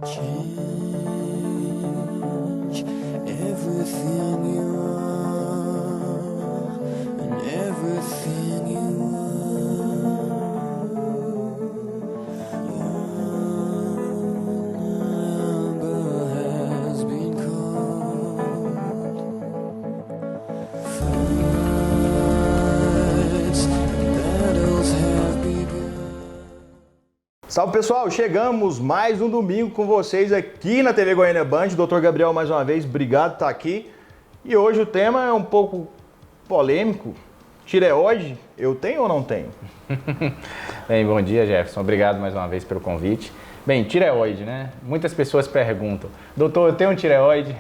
Change everything you are and everything you Your number has been called. Fights and battles have begun. Salve pessoal, chegamos mais um domingo com vocês aqui na TV Goiânia Band. Dr. Gabriel, mais uma vez, obrigado por estar aqui. E hoje o tema é um pouco polêmico. Tireoide, eu tenho ou não tenho? Bem, bom dia, Jefferson. Obrigado mais uma vez pelo convite. Bem, tireoide, né? Muitas pessoas perguntam, doutor, eu tenho tireoide?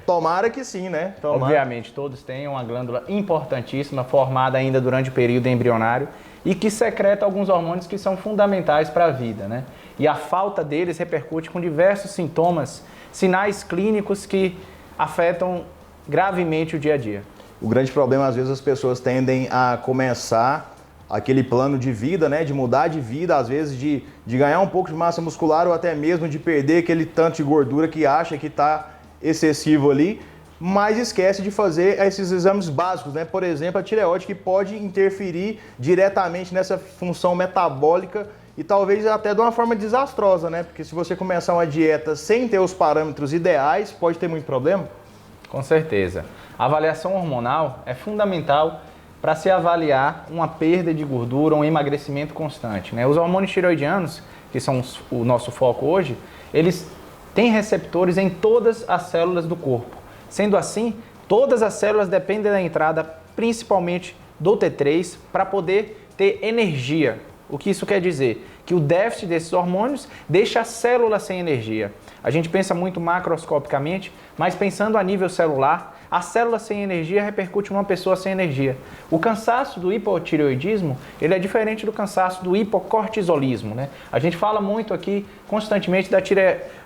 Tomara que sim, né? Tomara. Obviamente, todos têm uma glândula importantíssima, formada ainda durante o período embrionário e que secreta alguns hormônios que são fundamentais para a vida, né? E a falta deles repercute com diversos sintomas, sinais clínicos que afetam gravemente o dia a dia. O grande problema, às vezes, as pessoas tendem a começar aquele plano de vida, né? De mudar de vida, às vezes de ganhar um pouco de massa muscular ou até mesmo de perder aquele tanto de gordura que acha que está excessivo ali, mas esquece de fazer esses exames básicos, né? Por exemplo, a tireoide, que pode interferir diretamente nessa função metabólica e talvez até de uma forma desastrosa, né? Porque se você começar uma dieta sem ter os parâmetros ideais, pode ter muito problema. Com certeza. A avaliação hormonal é fundamental para se avaliar uma perda de gordura ou um emagrecimento constante, né? Os hormônios tireoidianos, que são o nosso foco hoje, eles têm receptores em todas as células do corpo. Sendo assim, todas as células dependem da entrada, principalmente do T3, para poder ter energia. O que isso quer dizer? Que o déficit desses hormônios deixa a célula sem energia. A gente pensa muito macroscopicamente, mas pensando a nível celular, a célula sem energia repercute numa pessoa sem energia. O cansaço do hipotireoidismo, ele é diferente do cansaço do hipocortisolismo, né? A gente fala muito aqui constantemente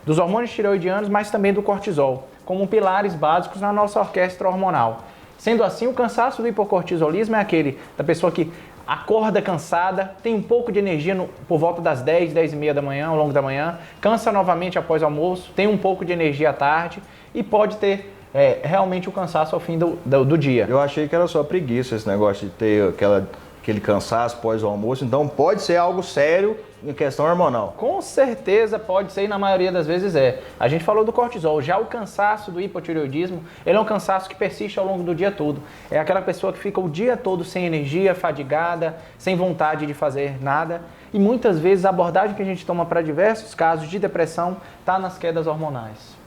dos hormônios tireoidianos, mas também do cortisol, como pilares básicos na nossa orquestra hormonal. Sendo assim, o cansaço do hipocortisolismo é aquele da pessoa que acorda cansada, tem um pouco de energia por volta das 10, 10 e meia da manhã, ao longo da manhã, cansa novamente após o almoço, tem um pouco de energia à tarde e pode ter realmente o cansaço ao fim do dia. Eu achei que era só preguiça esse negócio de ter aquele cansaço após o almoço, então pode ser algo sério em questão hormonal. Com certeza pode ser e na maioria das vezes é. A gente falou do cortisol, já o cansaço do hipotireoidismo, ele é um cansaço que persiste ao longo do dia todo. É aquela pessoa que fica o dia todo sem energia, fadigada, sem vontade de fazer nada. E muitas vezes a abordagem que a gente toma para diversos casos de depressão está nas quedas hormonais.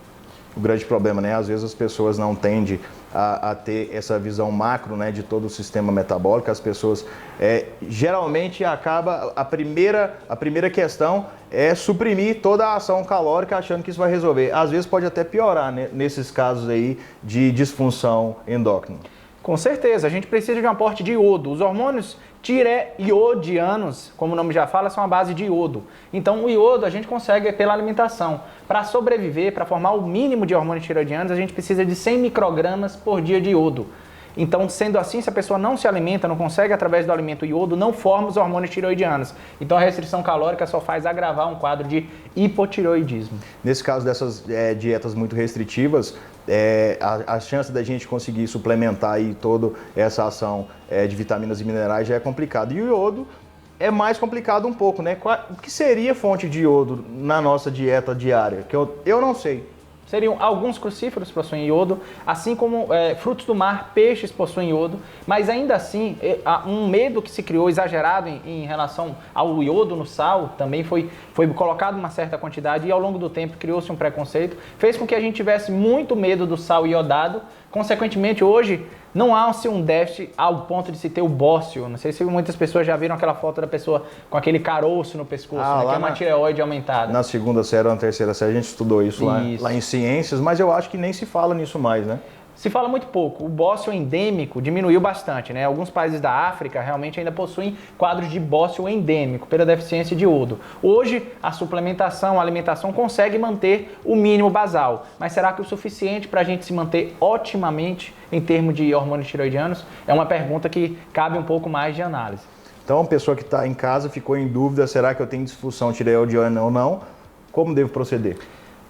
O grande problema, né? Às vezes as pessoas não tendem a ter essa visão macro, né, de todo o sistema metabólico. As pessoas geralmente acaba a primeira questão é suprimir toda a ação calórica achando que isso vai resolver. Às vezes pode até piorar, né, nesses casos aí de disfunção endócrina. Com certeza, a gente precisa de um aporte de iodo. Os hormônios tireoidianos, como o nome já fala, são a base de iodo. Então o iodo a gente consegue pela alimentação. Para sobreviver, para formar o mínimo de hormônios tireoidianos, a gente precisa de 100 microgramas por dia de iodo. Então, sendo assim, se a pessoa não se alimenta, não consegue através do alimento iodo, não forma os hormônios tireoidianos. Então a restrição calórica só faz agravar um quadro de hipotireoidismo. Nesse caso dessas dietas muito restritivas, a chance da gente conseguir suplementar aí toda essa ação de vitaminas e minerais já é complicado. E o iodo é mais complicado um pouco, né? O que seria fonte de iodo na nossa dieta diária? Que eu não sei. Seriam alguns crucíferos possuem iodo, assim como frutos do mar, peixes possuem iodo, mas ainda assim, um medo que se criou exagerado em relação ao iodo no sal, também foi colocado uma certa quantidade e ao longo do tempo criou-se um preconceito, fez com que a gente tivesse muito medo do sal iodado. Consequentemente, hoje não há-se um déficit ao ponto de se ter o bócio. Não sei se muitas pessoas já viram aquela foto da pessoa com aquele caroço no pescoço, né, que é uma tireoide aumentada. Na segunda série ou na terceira série a gente estudou isso. Lá em ciências, mas eu acho que nem se fala nisso mais, né? Se fala muito pouco. O bócio endêmico diminuiu bastante, né? Alguns países da África realmente ainda possuem quadros de bócio endêmico pela deficiência de iodo. Hoje, a suplementação, a alimentação consegue manter o mínimo basal. Mas será que o suficiente para a gente se manter otimamente em termos de hormônios tireoidianos? É uma pergunta que cabe um pouco mais de análise. Então, a pessoa que está em casa ficou em dúvida, será que eu tenho disfunção tireoidiana ou não? Como devo proceder?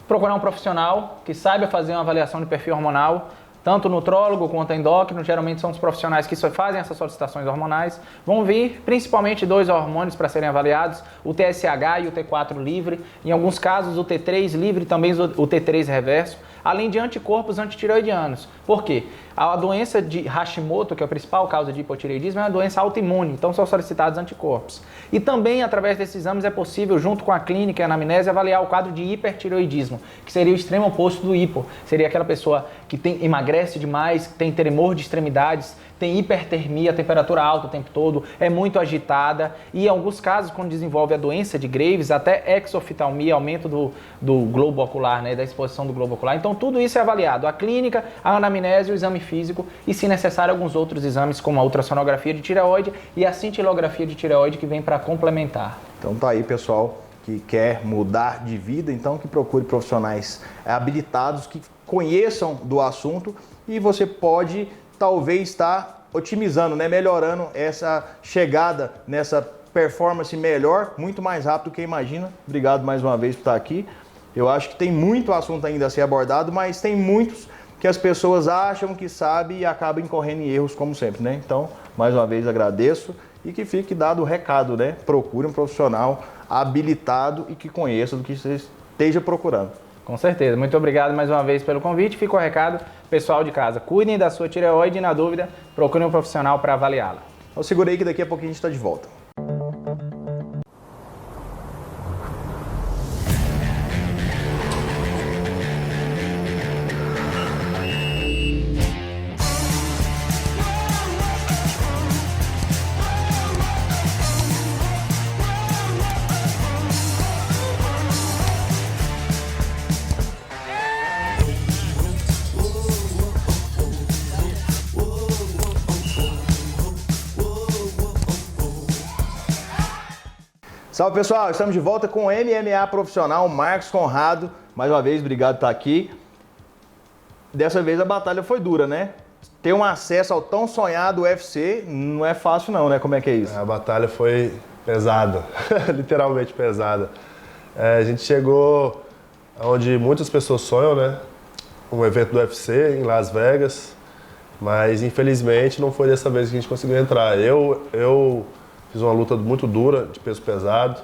procurar um profissional que saiba fazer uma avaliação de perfil hormonal, tanto o nutrólogo quanto o endócrino, geralmente são os profissionais que só fazem essas solicitações hormonais. Vão vir principalmente 2 hormônios para serem avaliados, o TSH e o T4 livre, em alguns casos o T3 livre, também o T3 reverso, além de anticorpos antitireoidianos. Por quê? A doença de Hashimoto, que é a principal causa de hipotireoidismo, é uma doença autoimune, então são solicitados anticorpos. E também, através desses exames, é possível, junto com a clínica e a anamnese, avaliar o quadro de hipertireoidismo, que seria o extremo oposto do hipo. Seria aquela pessoa que emagrece demais, tem tremor de extremidades, tem hipertermia, temperatura alta o tempo todo, é muito agitada e, em alguns casos, quando desenvolve a doença de Graves, até exoftalmia, aumento do globo ocular, né, da exposição do globo ocular. Então, tudo isso é avaliado. A clínica, a anamnese, o exame físico e, se necessário, alguns outros exames, como a ultrassonografia de tireoide e a cintilografia de tireoide, que vem para complementar. Então tá aí, pessoal, que quer mudar de vida, então que procure profissionais habilitados, que conheçam do assunto, e você pode talvez estar otimizando, né, melhorando essa chegada nessa performance melhor, muito mais rápido do que imagina. Obrigado mais uma vez por estar aqui. Eu acho que tem muito assunto ainda a ser abordado, mas tem muitos que as pessoas acham que sabem e acabam incorrendo em erros, como sempre, né? Então, mais uma vez agradeço e que fique dado o recado, né? Procure um profissional habilitado e que conheça do que você esteja procurando. Com certeza. Muito obrigado mais uma vez pelo convite. Fica o recado, pessoal de casa. Cuidem da sua tireoide e, na dúvida, procurem um profissional para avaliá-la. Então segura aí que daqui a pouquinho a gente está de volta. Salve, pessoal, estamos de volta com o MMA profissional Marcos Conrado. Mais uma vez, obrigado por estar aqui. Dessa vez a batalha foi dura, né? Ter um acesso ao tão sonhado UFC não é fácil não, né? Como é que é isso? A batalha foi pesada, literalmente pesada. A gente chegou onde muitas pessoas sonham, né? Um evento do UFC em Las Vegas, mas infelizmente não foi dessa vez que a gente conseguiu entrar. Eu fiz uma luta muito dura, de peso pesado,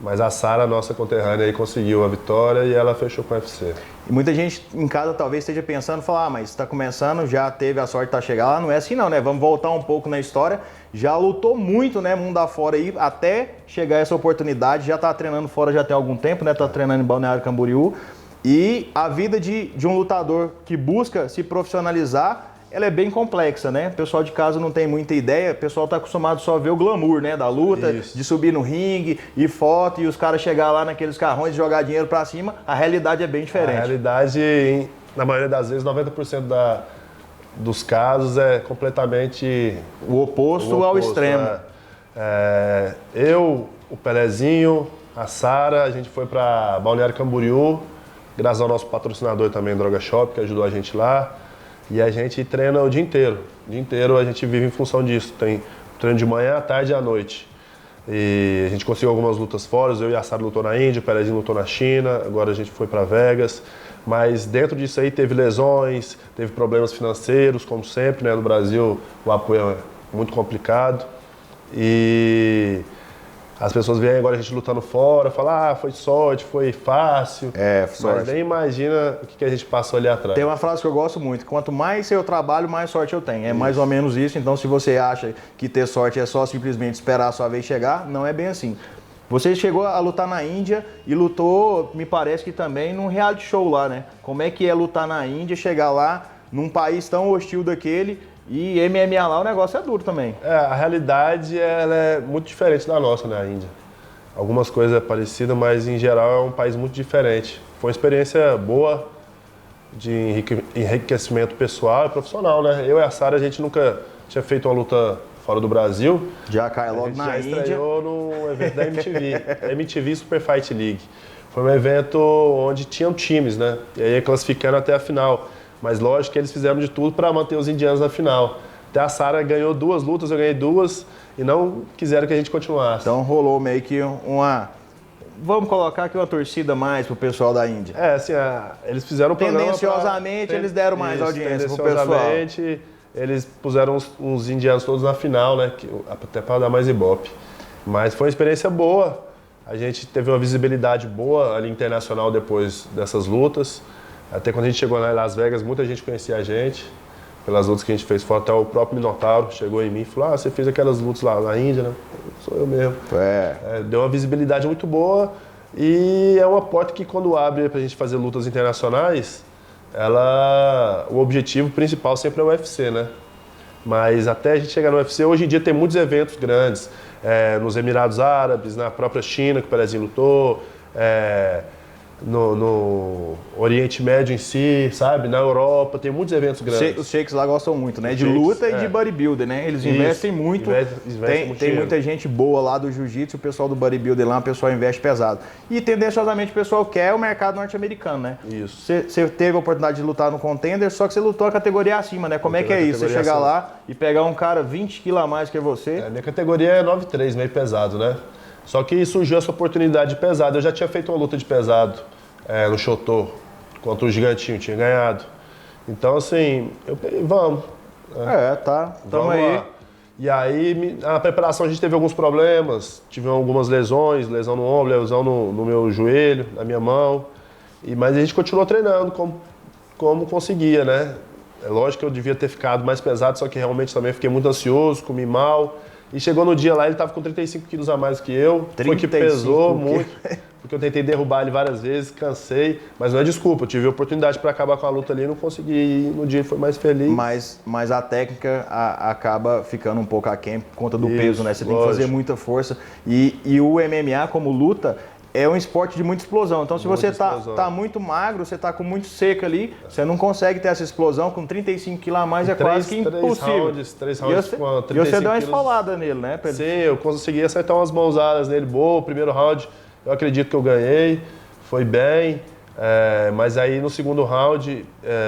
mas a Sara, nossa conterrânea, aí conseguiu a vitória e ela fechou com o UFC. E muita gente em casa talvez esteja pensando, falar, mas está começando, já teve a sorte de chegar lá, não é assim não, né? Vamos voltar um pouco na história. Já lutou muito, né, mundo afora aí, até chegar essa oportunidade, já está treinando fora já tem algum tempo, né? Está treinando em Balneário Camboriú. E a vida de um lutador que busca se profissionalizar, ela é bem complexa, né? O pessoal de casa não tem muita ideia, o pessoal tá acostumado só a ver o glamour, né, da luta, Isso. de subir no ringue e foto e os caras chegar lá naqueles carrões e jogar dinheiro pra cima. A realidade é bem diferente. A realidade, na maioria das vezes, 90% dos casos é completamente O oposto ao extremo. Eu, o Pelezinho, a Sara, a gente foi para Balneário Camboriú, graças ao nosso patrocinador também, Droga Shop, que ajudou a gente lá. E a gente treina o dia inteiro. O dia inteiro a gente vive em função disso. Tem treino de manhã, à tarde e à noite. E a gente conseguiu algumas lutas fora. Eu e a Sara lutou na Índia, o Pelezinho lutou na China. Agora a gente foi para Vegas. Mas dentro disso aí teve lesões, teve problemas financeiros, como sempre, né? No Brasil o apoio é muito complicado. E as pessoas veem agora a gente lutando fora, falam, foi sorte, foi fácil. Sorte. Mas nem imagina o que a gente passou ali atrás. Tem uma frase que eu gosto muito, quanto mais eu trabalho, mais sorte eu tenho. É mais ou menos isso, então se você acha que ter sorte é só simplesmente esperar a sua vez chegar, não é bem assim. Você chegou a lutar na Índia e lutou, me parece que também, num reality show lá, né? Como é que é lutar na Índia, chegar lá, num país tão hostil daquele, e MMA lá o negócio é duro também. A realidade ela é muito diferente da nossa, né, a Índia. Algumas coisas é parecidas, mas em geral é um país muito diferente. Foi uma experiência boa de enriquecimento pessoal e profissional, né? Eu e a Sara, a gente nunca tinha feito uma luta fora do Brasil. Já cai logo na Índia. A gente já Índia. estreou no evento da MTV, MTV Super Fight League. Foi um evento onde tinham times, né? E aí classificando até a final. Mas lógico que eles fizeram de tudo para manter os indianos na final. Até a Sara ganhou 2 lutas, eu ganhei 2 e não quiseram que a gente continuasse. Então rolou meio que vamos colocar aqui uma torcida mais pro pessoal da Índia. Assim, eles fizeram um programa Tendenciosamente, eles deram mais audiência pro pessoal. Tendenciosamente, eles puseram uns indianos todos na final, né? Até para dar mais ibope. Mas foi uma experiência boa. A gente teve uma visibilidade boa ali internacional depois dessas lutas. Até quando a gente chegou lá em Las Vegas, muita gente conhecia a gente. Pelas lutas que a gente fez fora, até o próprio Minotauro chegou em mim e falou: você fez aquelas lutas lá na Índia, né? Sou eu mesmo. Deu uma visibilidade muito boa e é uma porta que quando abre pra gente fazer lutas internacionais, o objetivo principal sempre é o UFC, né? Mas até a gente chegar no UFC, hoje em dia tem muitos eventos grandes, nos Emirados Árabes, na própria China, que o Pelezinho lutou, no Oriente Médio em si, sabe? Na Europa, tem muitos eventos grandes. Os sheiks lá gostam muito, né? Os De sheiks, luta e de bodybuilder, né? Eles investem muito. Tem muita gente boa lá do jiu-jitsu, o pessoal do bodybuilder lá, o pessoal investe pesado. E tendenciosamente o pessoal quer o mercado norte-americano, né? Isso. Você teve a oportunidade de lutar no Contender, só que você lutou a categoria acima, né? Como é que é isso? Você chegar lá e pegar um cara 20 quilos a mais que você? Minha categoria é 9'3", meio pesado, né? Só que surgiu essa oportunidade de pesado. Eu já tinha feito uma luta de pesado no Chotô, contra o Gigantinho, tinha ganhado. Então, assim, eu peguei, vamos. Tamo Vamos aí. lá. E aí, na preparação a gente teve alguns problemas, tive algumas lesões, lesão no ombro, lesão no meu joelho, na minha mão. Mas a gente continuou treinando como conseguia, né? É lógico que eu devia ter ficado mais pesado, só que realmente também fiquei muito ansioso, comi mal. E chegou no dia lá, ele tava com 35 quilos a mais que eu. Foi que pesou muito, porque eu tentei derrubar ele várias vezes, cansei. Mas não é desculpa, eu tive a oportunidade para acabar com a luta ali e não consegui. E no dia ele foi mais feliz. Mas a técnica acaba ficando um pouco aquém por conta do peso, né? Você tem que lógico. fazer muita força. E o MMA, como luta, é um esporte de muita explosão. Então, se você tá muito magro, você tá com muito seco ali, você não consegue ter essa explosão. Com 35 quilos a mais é quase que impossível. Três rounds com 35 e você deu uma quilos. esfolada nele, né, Pedro? Sim, eu consegui acertar umas mãozadas nele boa. O primeiro round, eu acredito que eu ganhei, foi bem. Mas aí no segundo round,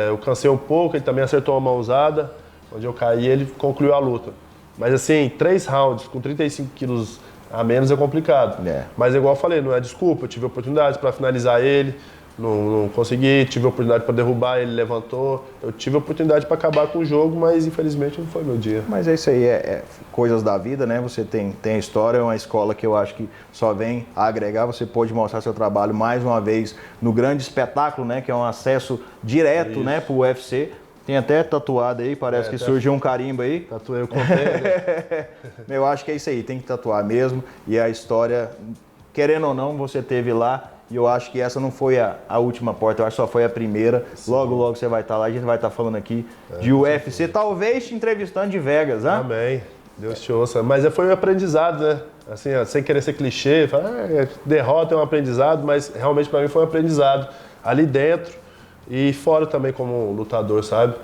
eu cansei um pouco, ele também acertou uma mãozada. Onde eu caí, ele concluiu a luta. Mas assim, 3 rounds com 35 quilos a menos é complicado. Mas igual eu falei, não é desculpa, eu tive oportunidades para finalizar ele, não consegui, tive oportunidade para derrubar, ele levantou. Eu tive oportunidade para acabar com o jogo, mas infelizmente não foi meu dia. Mas é isso aí, é coisas da vida, né? Você tem a história, é uma escola que eu acho que só vem a agregar. Você pode mostrar seu trabalho mais uma vez no grande espetáculo, né? Que é um acesso direto, né, pro UFC. Tem até tatuado aí, parece que surgiu um carimbo aí. Tatuei o Contender. Eu acho que é isso aí, tem que tatuar mesmo. E a história, querendo ou não, você teve lá. E eu acho que essa não foi a última porta, eu acho que só foi a primeira. Sim. Logo você vai estar lá, a gente vai estar falando aqui de UFC, talvez te entrevistando de Vegas, né? Amém. Deus te ouça. Mas foi um aprendizado, né? Assim, sem querer ser clichê, derrota é um aprendizado, mas realmente para mim foi um aprendizado ali dentro. E fora também como lutador, sabe?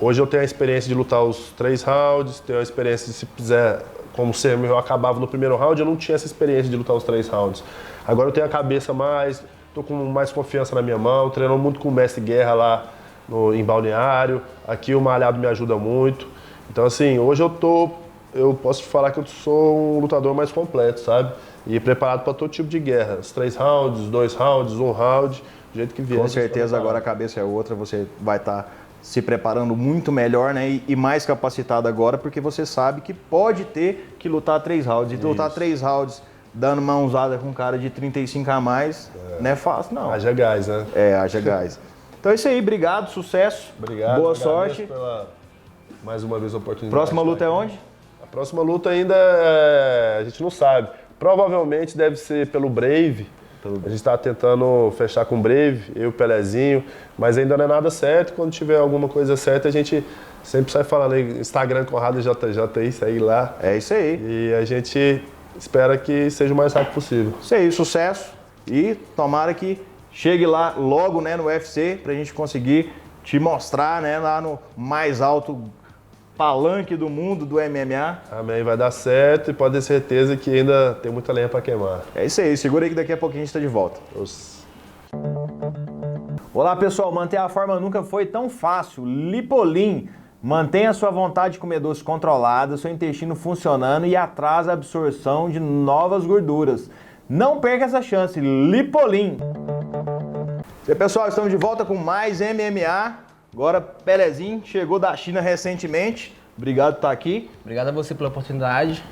Hoje eu tenho a experiência de lutar os 3 rounds, tenho a experiência de, se quiser, como ser, eu acabava no primeiro round, eu não tinha essa experiência de lutar os 3 rounds. Agora eu tenho a cabeça mais, tô com mais confiança na minha mão, treinando muito com o Mestre Guerra lá em Balneário, aqui o Malhado me ajuda muito. Então assim, hoje eu posso te falar que eu sou um lutador mais completo, sabe? E preparado para todo tipo de guerra, os 3 rounds, 2 rounds, 1 round. Do jeito que vier. Com certeza agora a cabeça é outra, você vai estar se preparando muito melhor, né? E mais capacitado agora, porque você sabe que pode ter que lutar 3 rounds. E lutar 3 rounds dando mãozada com um cara de 35 a mais, não é fácil, não. Haja gás, né? Haja gás. Então é isso aí, obrigado, sucesso. Obrigado. Boa sorte. Pela, mais uma vez, a oportunidade. Próxima luta é onde? A próxima luta ainda a gente não sabe. Provavelmente deve ser pelo Brave. A gente está tentando fechar com o Brave, eu e o Pelezinho, mas ainda não é nada certo. Quando tiver alguma coisa certa, a gente sempre sai falando aí, Instagram Conrado JJ, segue lá. É isso aí. E a gente espera que seja o mais rápido possível. Isso aí, sucesso. E tomara que chegue lá logo, né, no UFC, pra gente conseguir te mostrar, né, lá no mais alto palanque do mundo do MMA. Amém, vai dar certo e pode ter certeza que ainda tem muita lenha para queimar. É isso aí, segura aí que daqui a pouquinho a gente está de volta. Olá pessoal, manter a forma nunca foi tão fácil. Lipolim, mantenha a sua vontade de comer doce controlada, seu intestino funcionando e atrasa a absorção de novas gorduras. Não perca essa chance, Lipolin. E aí, pessoal, estamos de volta com mais MMA. Agora, Pelezinho chegou da China recentemente. Obrigado por estar aqui. Obrigado a você pela oportunidade.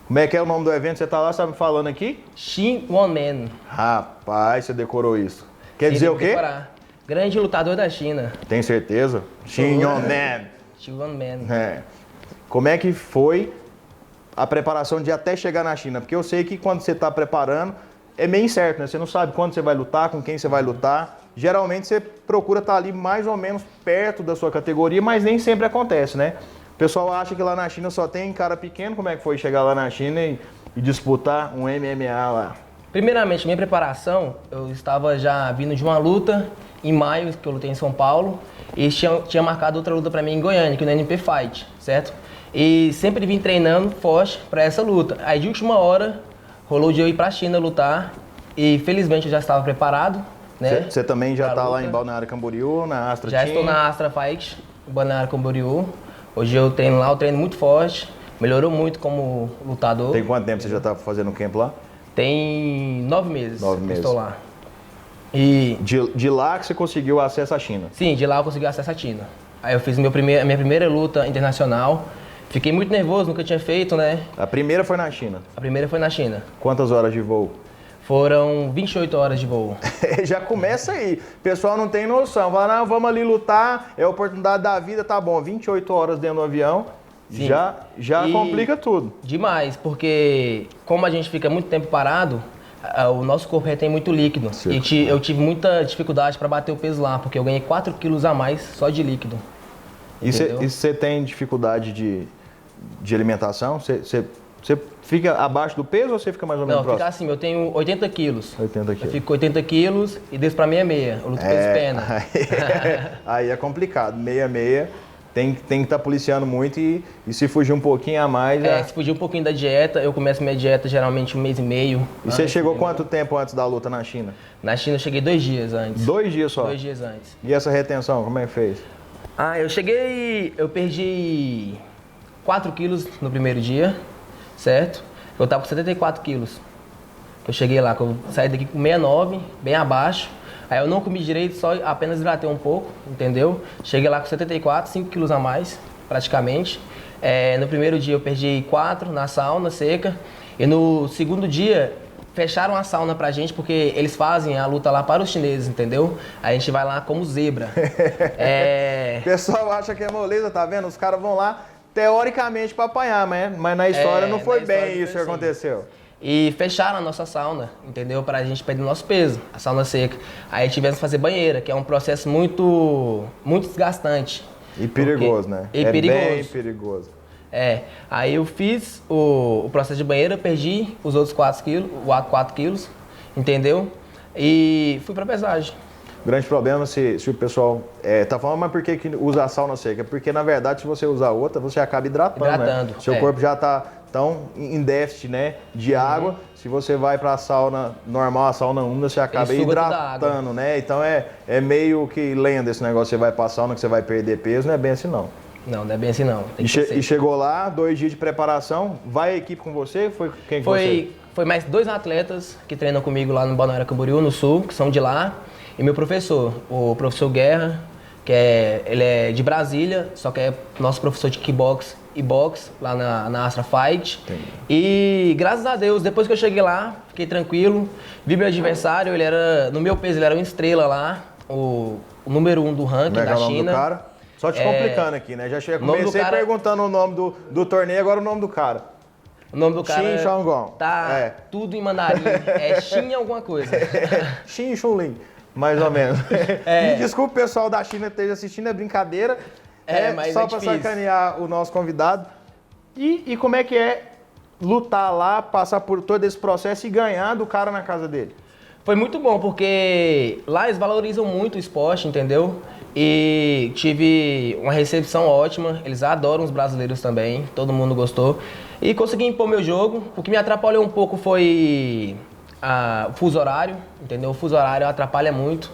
Como é que é o nome do evento? Você tá lá, sabe, falando aqui? Shin Won Man. Rapaz, você decorou isso. Quer dizer o quê? Grande lutador da China. Tem certeza? Shin Won Man. Shin Won Man. É. Como é que foi a preparação de até chegar na China? Porque eu sei que quando você está preparando, é meio incerto, né? Você não sabe quando você vai lutar, com quem você vai lutar. Geralmente você procura estar ali mais ou menos perto da sua categoria, mas nem sempre acontece, né? O pessoal acha que lá na China só tem cara pequeno. Como é que foi chegar lá na China e disputar um MMA lá? Primeiramente, minha preparação, eu estava já vindo de uma luta em maio, que eu lutei em São Paulo, e tinha marcado outra luta para mim em Goiânia, que é no NP Fight, certo? E sempre vim treinando forte para essa luta. Aí de última hora, rolou de eu ir para a China lutar, e felizmente eu já estava preparado, né? Você também já está lá luta. em Balneário Camboriú, na Astra Já Team? estou na Astra Fight, em Balneário Camboriú. Hoje eu treino lá, eu treino muito forte, melhorou muito como lutador. Tem quanto tempo você já está fazendo o camp lá? Tem 9 meses. 9 que meses. Estou lá. E De lá que você conseguiu acesso à China? sim, de lá eu consegui acesso à China. Aí eu fiz a minha primeira luta internacional. Fiquei muito nervoso, nunca tinha feito, né? A primeira foi na China. A primeira foi na China. Quantas horas de voo? Foram 28 horas de voo. Já começa aí. O pessoal não tem noção. Fala, não, vamos ali lutar, é a oportunidade da vida, tá bom. 28 horas dentro do avião, Sim. já E- complica tudo. Demais, porque como a gente fica muito tempo parado, o nosso corpo retém muito líquido. Certo. E eu tive muita dificuldade para bater o peso lá, porque eu ganhei 4 quilos a mais só de líquido. E Entendeu? você tem dificuldade de alimentação? Você fica abaixo do peso ou você fica mais ou menos Não, fica próximo? assim, eu tenho 80 quilos. 80 Eu quilos. fico com 80 quilos e desço pra meia-meia. Eu luto peso pena. Aí é complicado. Meia-meia tem que estar policiando muito e se fugir um pouquinho a mais... Se fugir um pouquinho da dieta, eu começo minha dieta geralmente 1 mês e meio. E você antes, chegou entendeu? quanto tempo antes da luta na China? Na China eu cheguei 2 dias antes. 2 dias só? 2 dias antes. E essa retenção, como é que fez? Eu perdi 4 quilos no primeiro dia, certo? Eu tava com 74 quilos. Eu cheguei lá, eu saí daqui com 69, bem abaixo. Aí eu não comi direito, só apenas hidratei um pouco, entendeu? Cheguei lá com 74, 5 quilos a mais, praticamente. No primeiro dia eu perdi 4 na sauna seca. E no segundo dia, fecharam a sauna pra gente, porque eles fazem a luta lá para os chineses, entendeu? Aí a gente vai lá como zebra. O pessoal acha que é moleza, tá vendo? Os caras vão lá, teoricamente, pra apanhar, mas na história não foi na história bem não isso que foi assim. aconteceu. E fecharam a nossa sauna, entendeu? Pra gente perder nosso peso, a sauna seca. Aí tivemos que fazer banheira, que é um processo muito desgastante. E perigoso, Porque- né? E é perigoso. bem perigoso. Aí eu fiz o processo de banheira, perdi os outros 4 quilos, entendeu? E fui pra pesagem. O grande problema se o pessoal tá falando, mas por que usa a sauna seca? Porque, na verdade, se você usar outra, você acaba hidratando, Hidratando, né? Seu corpo já tá tão em déficit, né, de água. Se você vai pra sauna normal, a sauna úmida, você acaba Ele suga toda a água. hidratando, né? Então é meio que lenda esse negócio, você vai pra sauna que você vai perder peso, não é bem assim não. Não é bem assim não. Tem E, que ser. chegou lá, 2 dias de preparação, vai a equipe com você? Foi quem com você? Foi mais 2 atletas que treinam comigo lá no Balneário Camboriú, no Sul, que são de lá. E meu professor, o professor Guerra, ele é de Brasília, só que é nosso professor de kickbox e boxe lá na Astra Fight. Entendi. E graças a Deus, depois que eu cheguei lá, fiquei tranquilo. Vi meu adversário, ele era, no meu peso, ele era uma estrela lá, o número 1 do ranking Como é que é da o nome China. do cara? Só te complicando aqui, né? Já o nome do comecei cara- perguntando o nome do torneio, agora o nome do cara. O nome do cara Xin Xiaogong. tá É. tudo em mandarim, é Xin alguma coisa. Xin Chunlin, mais ou menos. Me desculpa o pessoal da China que esteja assistindo, é brincadeira. Mas só é para difícil. sacanear o nosso convidado. E como é que é lutar lá, passar por todo esse processo e ganhar do cara na casa dele? Foi muito bom, porque lá eles valorizam muito o esporte, entendeu? E tive uma recepção ótima, eles adoram os brasileiros também, todo mundo gostou. E consegui impor meu jogo. O que me atrapalhou um pouco foi o fuso horário, entendeu? O fuso horário atrapalha muito,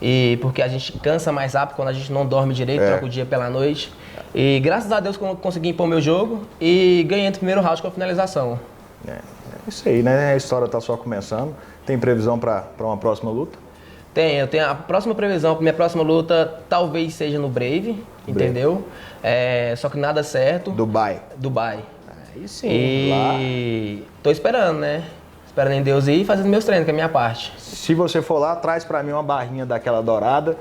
e porque a gente cansa mais rápido quando a gente não dorme direito, troca o dia pela noite. E graças a Deus consegui impor meu jogo e ganhei no primeiro round com a finalização. isso aí, né? A história tá só começando. Tem previsão para uma próxima luta? Eu tenho a próxima previsão, minha próxima luta talvez seja no Brave, entendeu? Só que nada certo. Dubai. Aí sim, E tô esperando, né? Esperando em Deus ir e fazendo meus treinos, que é a minha parte. Se você for lá, traz pra mim uma barrinha daquela dourada,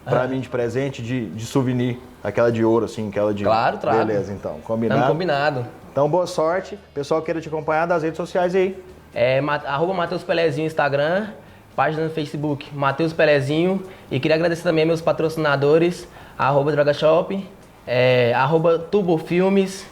pra mim de presente, de souvenir, aquela de ouro, assim, aquela de... Claro, trago. Beleza, então, combinado? Estamos combinado. Então, boa sorte. Pessoal, queira te acompanhar das redes sociais aí. Arroba Matheus Pelezinho Instagram, página no Facebook Matheus Pelezinho. E queria agradecer também meus patrocinadores, arroba Drogashop, arroba Turbofilmes,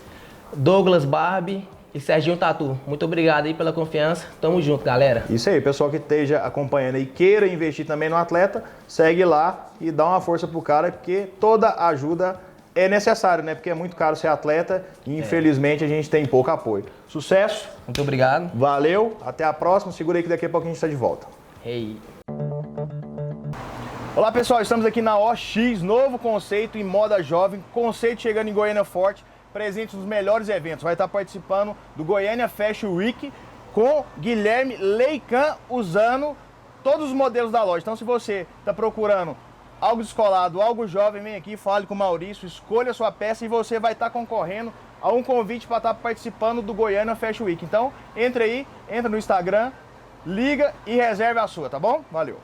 Douglas Barbie e Serginho Tatu. Muito obrigado aí pela confiança. Tamo junto, galera. Isso aí, pessoal que esteja acompanhando e queira investir também no atleta, segue lá e dá uma força pro cara, porque toda ajuda é necessária, né? Porque é muito caro ser atleta e infelizmente a gente tem pouco apoio. Sucesso, Muito obrigado. valeu, até a próxima. Segura aí que daqui a pouco a gente está de volta. Hey. Olá pessoal, estamos aqui na OX, novo conceito em moda jovem, conceito chegando em Goiânia forte, presente nos melhores eventos. Vai estar participando do Goiânia Fashion Week com Guilherme Leican usando todos os modelos da loja. Então se você está procurando algo descolado, algo jovem, vem aqui, fale com o Maurício, escolha a sua peça e você vai estar concorrendo a um convite para estar participando do Goiânia Fashion Week. Então entra aí, entra no Instagram, liga e reserve a sua, tá bom? Valeu!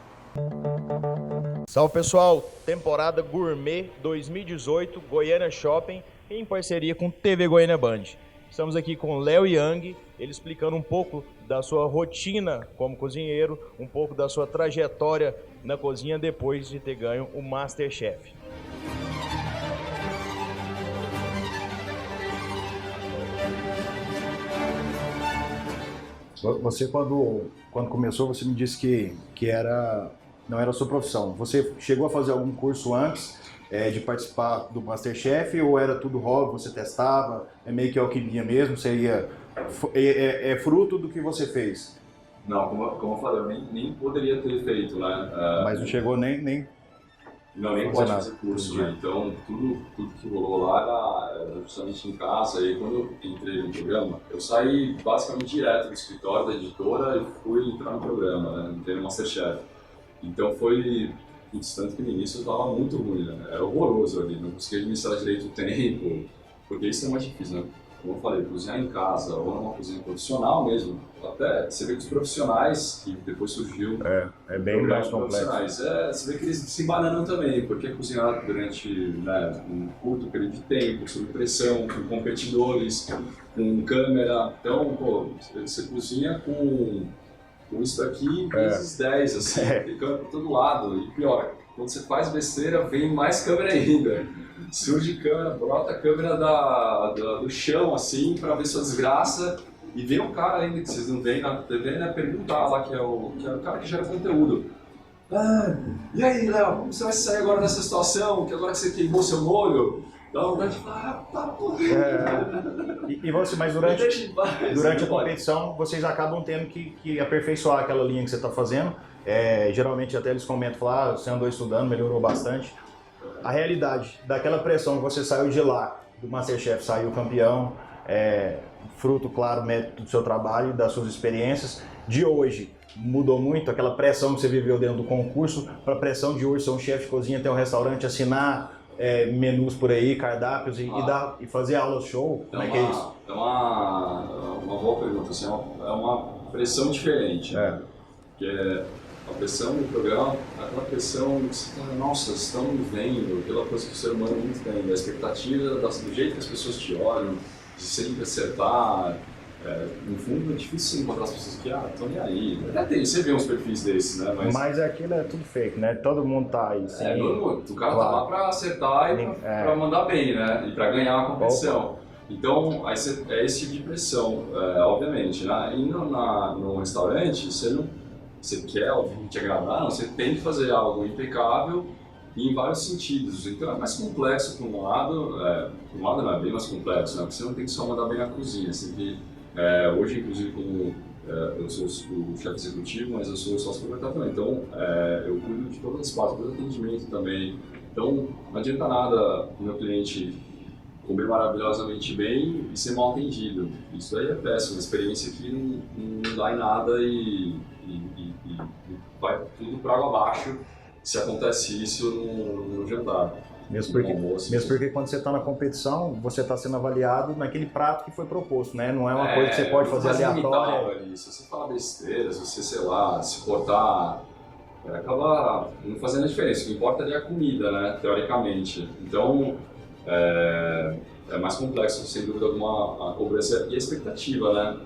Salve pessoal, temporada Gourmet 2018, Goiânia Shopping, em parceria com TV Goiânia Band. Estamos aqui com Léo Yang, ele explicando um pouco da sua rotina como cozinheiro, um pouco da sua trajetória na cozinha depois de ter ganho o Masterchef. Você quando começou, você me disse que não era a sua profissão. Você chegou a fazer algum curso antes de participar do Masterchef ou era tudo hobby, você testava, é meio que alquimia mesmo, você ia... É fruto do que você fez? Não, como eu falei, eu nem poderia ter feito, né? Mas não chegou nem Não, nem pode fazer curso, né? Então, tudo que rolou lá era justamente em casa. E quando eu entrei no programa, eu saí basicamente direto do escritório da editora e fui entrar no programa, né? Entrei no Masterchef. Então foi tanto que no início eu estava muito ruim, né? Era horroroso ali, não conseguia administrar direito o tempo, porque isso é mais difícil, né? Como eu falei, cozinhar em casa ou numa cozinha profissional mesmo, até você vê que os profissionais, que depois surgiu... É bem mais complexo. Você vê que eles se embananam também, porque cozinhar durante um curto período de tempo, sob pressão, com competidores, com câmera, então, pô, você cozinha com isso daqui vezes 10, assim, tem câmera por todo lado, e pior, quando você faz besteira, vem mais câmera ainda. Surge câmera, brota a câmera do chão, assim, pra ver sua desgraça. E vem um cara ainda que vocês não veem na TV, né, perguntar lá, que é o cara que gera conteúdo. E aí, Léo, como você vai sair agora dessa situação? Que agora que você queimou seu molho? Dá vontade de falar, tá porra. E você, mas durante a competição, vocês acabam tendo que aperfeiçoar aquela linha que você está fazendo. Geralmente até eles comentam, falar, você andou estudando, melhorou bastante. A realidade daquela pressão que você saiu de lá, do Masterchef, saiu campeão, fruto, claro, mérito do seu trabalho, das suas experiências, de hoje mudou muito aquela pressão que você viveu dentro do concurso para a pressão de hoje ser um chefe de cozinha, ter um restaurante, assinar menus por aí, cardápios e fazer aulas show? Como é que é isso? É uma boa pergunta, assim, é uma pressão diferente, né? Que a pressão do programa, aquela pressão que você fala, nossa, estão me vendo, aquela coisa que o ser humano muito tem, a expectativa do jeito que as pessoas te olham, de sempre acertar. No fundo é difícil encontrar as pessoas que estão nem aí. Até tem, você vê uns perfis desses, né? Mas aquilo é tudo fake, né? Todo mundo tá aí. Sim. O cara tá lá pra acertar e pra mandar bem, né? E pra ganhar a competição. Então, é esse tipo de pressão, obviamente, né? E no restaurante, você quer, obviamente, agradar, não, você tem que fazer algo impecável em vários sentidos. Então é mais complexo por um lado não é bem mais complexo, né? Porque você não tem que só mandar bem na cozinha, você tem que, hoje, inclusive, como eu sou o chefe executivo, mas eu sou o sócio proprietário também, então eu cuido de todas as partes, do atendimento também. Então não adianta nada o meu cliente comer maravilhosamente bem e ser mal atendido. Isso aí é péssimo, uma experiência que não dá em nada e vai tudo para água abaixo se acontece isso no jantar. Mesmo no porque, almoço. mesmo porque quando você está na competição, você está sendo avaliado naquele prato que foi proposto, né? Não é uma coisa que você pode fazer aleatória. Ali. Se você falar besteira, se você, sei lá, se cortar, acaba não fazendo a diferença. O que importa ali é a comida, né? Teoricamente. Então, é mais complexo, sem dúvida alguma, a cobrança e a expectativa, né?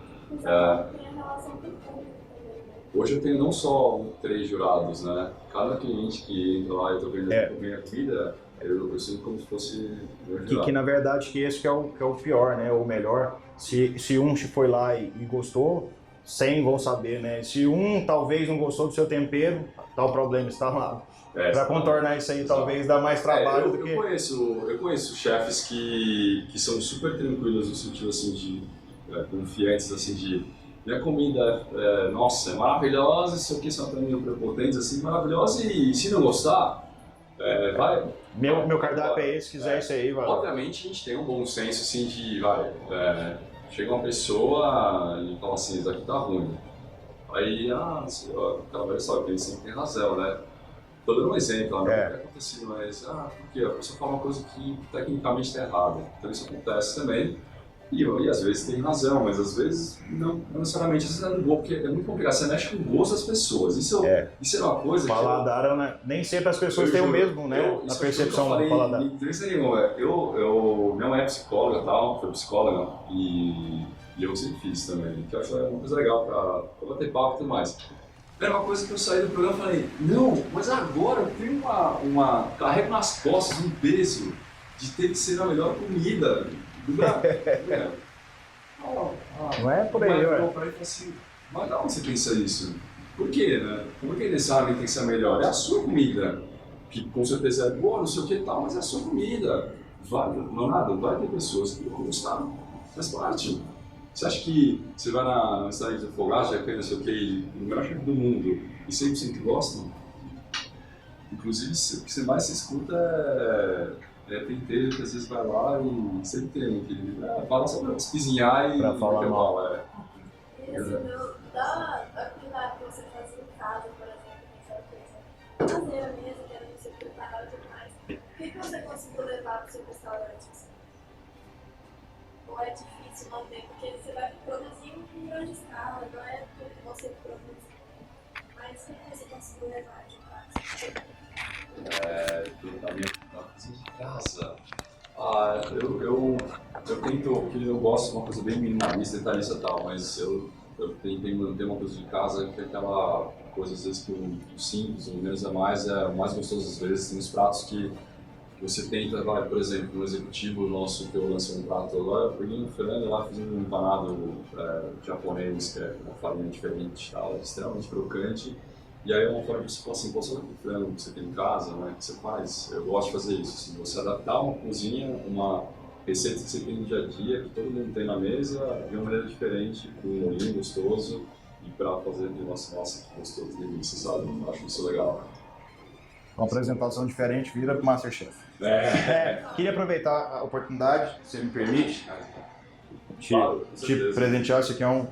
Hoje eu tenho não só 3 jurados, né? Cada cliente que entra lá e eu tô vendo comer a comida, eu sinto como se fosse meu jurado. Que na verdade que esse que é o pior, né? Ou melhor, se um foi lá e gostou, 100 vão saber, né? Se um talvez não gostou do seu tempero, tá o problema está lá. Para contornar isso aí, talvez dá mais trabalho do que... Eu conheço chefes que são super tranquilos no sentido assim de confiantes, assim de minha comida nossa, é maravilhosa, isso aqui são também prepotentes, assim, maravilhosa e se não gostar, vai. Meu cardápio é esse, se quiser isso aí, vai. Obviamente a gente tem um bom senso assim de, chega uma pessoa e fala assim, isso aqui tá ruim. Aí, cara, olha só, ele sempre tem razão, né? Tô dando um exemplo, né? O que acontece, mas, porque a pessoa fala uma coisa que tecnicamente está errada. Então isso acontece também. E às vezes tem razão, mas às vezes não necessariamente. Às vezes é bom, porque é muito complicado. Você mexe com o gosto das pessoas. Isso é uma coisa paladar, né? Nem sempre as pessoas têm o mesmo, né? Na percepção do paladar. Minha mãe é psicóloga e tal, foi psicóloga, e eu sempre fiz também, que eu acho uma coisa legal pra bater papo e tudo mais. Era uma coisa que eu saí do programa e falei, não, mas agora eu tenho carrego nas costas um peso de ter que ser a melhor comida do Brasil. Não é por aí, ué. Assim, mas da onde você pensa isso? Por quê, né? Por que necessariamente tem que ser a melhor? É a sua comida, que com certeza é boa, não sei o que e tal, mas é a sua comida. Vai ter pessoas que não gostam, faz parte. Você acha que você vai na cidade de Afogados, já que não sei o que, o melhor chefe do mundo, e 100% gostam? Inclusive, o que você mais se escuta é penteiro, que às vezes vai lá e sempre tem aquele vai lá só pra espizinhar e pra falar mal. E assim, da culinária que você faz em casa, por exemplo, caseira mesmo, que era você preparar e tudo mais, o que você conseguiu levar para o seu restaurante? Assim? Ou é difícil manter? Porque você vai produzir em grande escala, não é tudo que você produz. Mas o que você conseguiu levar de casa? Da minha cozinha de casa. Eu tento, porque eu gosto de uma coisa bem minimalista, detalhista e tal, mas eu tentei manter uma coisa de casa que é aquela coisa, às vezes, que o simples, o menos é mais gostoso às vezes. Tem uns pratos que você tenta, por exemplo, no executivo nosso que eu lancei um prato lá, eu peguei um frango lá, fiz um empanado japonês, que é uma farinha diferente, tal, extremamente crocante. E aí é uma forma de você falar assim, pô, sabe aquele frango que você tem em casa, né, que você faz? Eu gosto de fazer isso, assim, você adaptar uma cozinha, uma receita que você tem no dia a dia, que todo mundo tem na mesa, de uma maneira diferente, com um molhinho gostoso, e pra fazer de nossa, que gostoso, delícia, sabe? Eu acho isso legal. Uma apresentação diferente vira pro Masterchef. Queria aproveitar a oportunidade, se você me permite, te presentear. Isso aqui é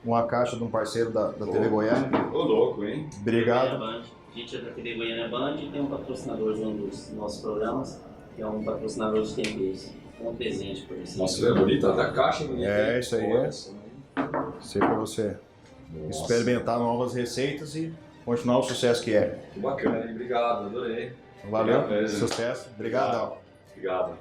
uma caixa de um parceiro da TV Goiânia. Ô louco, hein? Obrigado. A gente é da TV Goiânia Band e tem um patrocinador de um dos nossos programas, que é um patrocinador de temperos. Um presente por isso. Nossa, é bonita, até a caixa é bonita. Isso aí Isso aí pra você experimentar novas receitas e continuar o sucesso que é. Que bacana, hein? Obrigado, adorei. Valeu, Obrigado, sucesso. Obrigado. Obrigado.